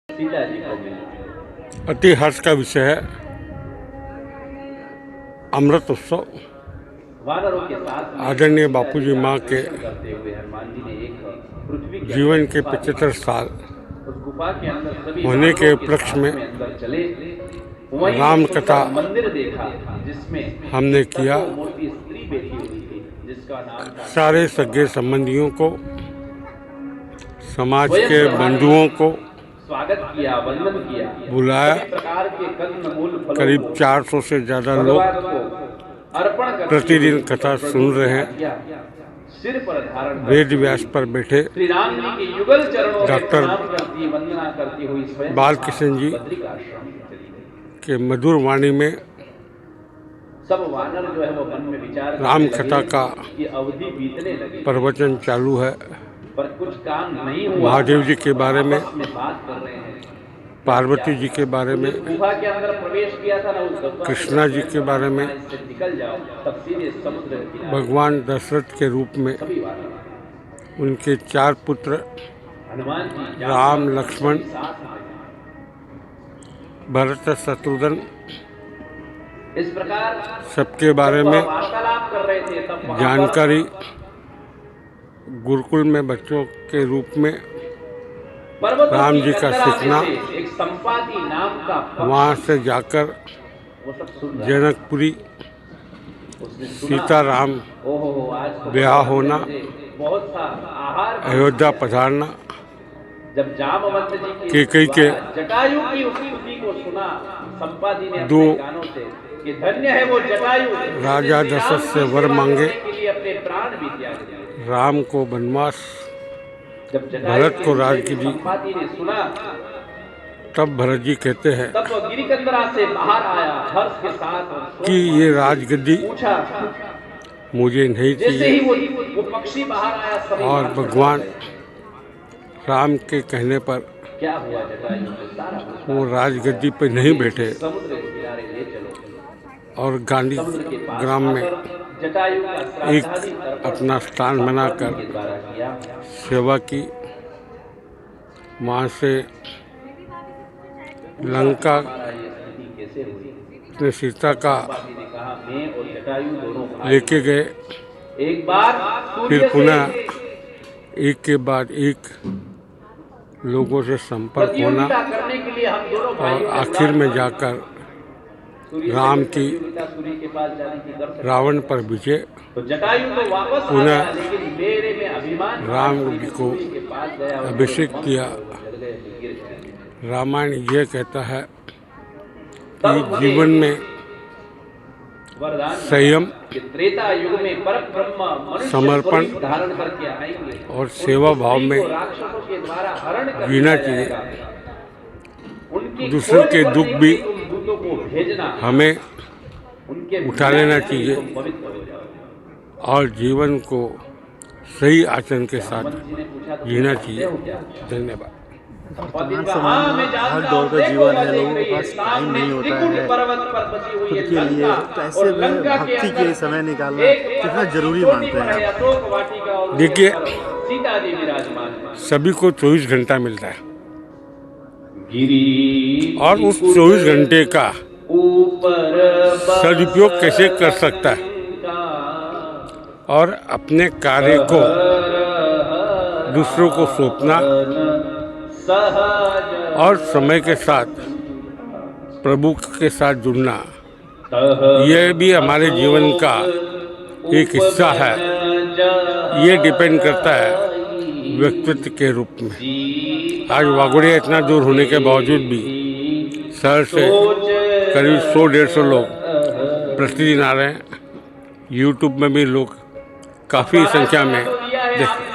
सीता जी को मिली। अति हर्ष का विषय है अमृत उत्सव। वानरों के साथ में आदरणीय बापूजी माँ के करते हुए हनुमान जी ने एक पृथ्वी के जीवन अंदर के गुफा 75 देखी। साल उस गुफा के अंदर सभी होने के वानरों उपलक्ष्य साथ में अंदर चले। वहीं राम एक सुंदर कथा मंदिर देखा जिसमें हमने किया। मोटी स्त्री बैठी हुई थी जिसका नाम था सारे सगे संबंधियों को, समाज स्वयं के प्रभा ने बंधुओं को स्वागत किया, वंदन किया, बुलाया। सभी प्रकार के कंदमूल फलों करीब को 400 से ज़्यादा लोग भगवान को अर्पण करते प्रतिदिन हुए कथा प्रभु सुन की रहे हैं। आज्ञा सिर पर धारण वेद करती व्यास हुई पर बैठे श्री राम जी के युगल चरणों में डॉक्टर प्रणाम करती, वंदना करती हुई स्वयं बालकृष्ण जी बद्रिकाश्रम में चली गई। के मधुर वाणी में सब वानर जो है वो मन में विचार राम करने कथा लगे का कि अवधि बीतने लगी प्रवचन चालू है। पर कुछ काम नहीं हुआ। महादेव जी के बारे में, आपस में बात कर रहे हैं। पार्वती जी के बारे में, जिस गुफा के अंदर प्रवेश किया था ना, उस गुफा कृष्णा जी के बारे में, से निकल जाओ तब सीधे समुद्र के किनारे। भगवान दशरथ के रूप में सभी वानर, उनके 4 पुत्र हनुमान जी, राम, लक्ष्मण, साथ में। भरत, शत्रुघ्न, इस प्रकार सबके बारे जब में वह वार्तालाप कर रहे थे तब वहां जानकारी गुरुकुल में बच्चों के रूप में पर्वतों राम की जी का कंदरा में सीखना, से एक संपाति नाम का पक्षी, वहाँ से जाकर वो सब सुन रहा जनकपुरी, उसने सुना, सीताराम ओहो आज तो ब्याह होना, बहुत सा आहार अयोध्या पधारना, जब जामवंत जी की कैकेयी के जटायु की स्तुति को सुना संपाति ने दो अपने गानों से कि धन्य है वो जटायु राजा दशरथ से वर मांगे, के लिए अपने प्राण भी त्याग दिए। राम को वनवास, जब भरत को राजगिरी, संपाति ने सुना तब भरत जी कहते हैं तब वो गिरिकंदरा से बाहर आया हर्ष के साथ कि ये राजगद्दी पूछा। मुझे नहीं जैसे ही चाहिए। वो पक्षी बाहर आया सभी और हर्ष भगवान में राम के कहने पर क्या हुआ जटायु ने सारा वो राजगद्दी पर नहीं बैठे समुद्र के किनारे ले चलो। और गांधी समुद्र के पास ग्राम में आकर जटायु का एक श्राद्धादि तर्पण अपना स्थान बनाकर के द्वारा किया। सेवा की। वहाँ से लंका हमारा ये स्थिति कैसे हुई? अपने सीता का संपाति ने कहा मैं और जटायु दोनों भाई लेके गए। एक बार फिर सूर्य पुनः से एक के बाद एक लोगों से संपर्क होना प्रतियोगिता करने के लिए हम दोनों और भाइयों ने आखिर में प्लान जाकर सूर्य से राम की प्रतियोगिता सूर्य के पास जाने की कर सकते। रावण पर विजय, तो जटायु तो वापस पुनः आया, लेकिन मेरे में अभिमान राम सूर्य जी को के पास गया और अभिषेक मेरे किया। पंख जल गए, गिर गए। रामायण यह कहता है तब कि मुझे जीवन में वरदान संयम, कि त्रेता युग में पर ब्रह्म मनुष्य समर्पण स्वरूप धारण करके आएंगे और सेवा भाव में उनको राक्षसों के द्वारा हरण कर जीना लिया चाहिए। जाएगा। उनकी दूसरों खोज के करने दुख के भी लिए तुम दूतों को भेजना, हमें उनके उठा लेना ज्ञान से चाहिए तुम पवित्र हो जाओ। और जीवन को सही आचरण के साथ हनुमान जी ने पूछा, तो जीना तुम चाहिए। जानते हो क्या? धन्यवाद। वर्तमान समय में भाग दौड़ का जीवन है, लोगों के पास टाइम नहीं होता है खुद के लिए। तो ऐसे में भक्ति के समय निकालना कितना जरूरी मानते हैं आप? देखिए, सीता जी विराजमान सभी को 24 घंटा मिलता है गिरी और उस 24 घंटे का सदुपयोग कैसे कर सकता है और अपने कार्य को दूसरों को सौंपना और समय के साथ प्रभु के साथ जुड़ना, यह भी हमारे जीवन का एक हिस्सा है। ये डिपेंड करता है व्यक्तित्व के रूप में। आज वागुड़िया इतना दूर होने के बावजूद भी शहर से करीब 100-150 लोग प्रतिदिन आ रहे हैं। यूट्यूब में भी लोग काफ़ी संख्या में देखते हैं।